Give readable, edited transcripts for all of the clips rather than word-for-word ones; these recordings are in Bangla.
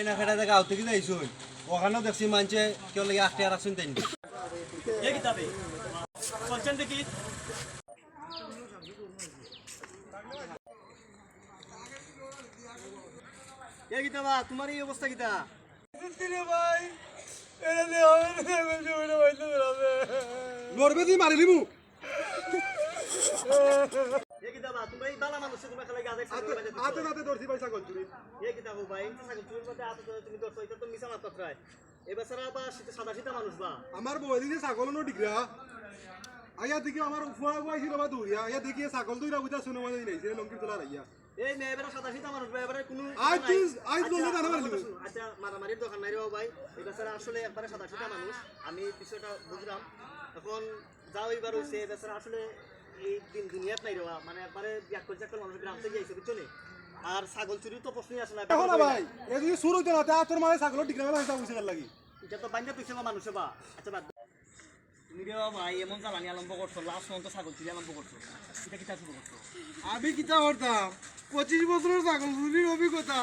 না খেটা দেখা আউতে কি যাইছুন ওখানেও দেখছি মানছে কেউ লাগে আটকে রাখছুন তাই এই কিতাবে বলছেন দেখি এই কিতাবা তোমার এই অবস্থা কিতা ভাই লড়বে তুই মারি লিমু এই কিতাবা তুমি এই বালা মানুষ তুমি খালি গাদে হাতে হাতে ধরছি ভাই ছাগল চুরি এই কিতাবু ভাই ছাগল চুরির মধ্যে হাতে ধরে তুমি দর্শক এটা তো মিছা মাত্রা প্রায় এই বেচারা বা সাদা সিধা মানুষ বা আমার বই দিকে ছাগল নো ডিগ্রা আয়া দেখি আমার ফুয়া গুয়াইছিল বা দৌড়িয়া আয়া দেখি ছাগল দুইরা বুঝা শুনো মানে নাই সে লঙ্কির তোলা রাইয়া এই মেয়েরা সাদা সিধা মানুষ ভাই এবারে কোনো আজ বললে জানা পারলি আচ্ছা মারামারির দোকান নাই রে ভাই এই বেচারা আসলে একবারে সাদা সিধা মানুষ আমি বিষয়টা বুঝলাম এখন যাও এবার হইছে বেচারা আসলে এই দিন দুনিয়াত নাই রে মানে একবারে বিয়াক করে একটা মানুষ গ্রাম থেকে আইছে বুঝছো আর ছাগল চুরি তো প্রশ্নই আসে না দেখো না ভাই এ যদি শুরু হইতো না তা তোর মানে ছাগল ডিগ্রা মেলা হিসাব হইছে লাগি এটা তো বান্ধা তুইছে মানুষে বা আচ্ছা বাদ তুমি রে ভাই এমন জ্বালানি আরম্ভ করছো লাস্ট পর্যন্ত ছাগল চুরি আরম্ভ করছো এটা কিতা শুরু করছো আমি কিতা করতাম 25 বছরের ছাগল চুরির অভিজ্ঞতা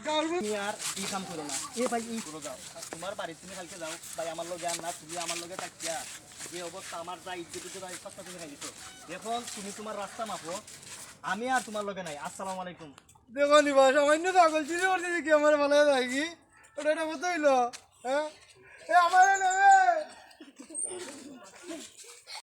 তুমি আর এই কাম করো না এ ভাই এই করো যাও তোমার বাড়ি তুমি কালকে যাও ভাই আমার লগে আর না তুমি আমার লগে থাকিয়া যে অবস্থা আমার যা ইজ্জত ভাই সবটা তুমি খাই দিছো এখন তুমি তোমার রাস্তা মাপো আমি আর তোমার লগে নাই আসসালামু আলাইকুম দেখো নিবা সামান্য ছাগল চুরি করতে কি আমার ভালো লাগি ওটা এটা মতো হইলো হ্যাঁ এ আমার নেবে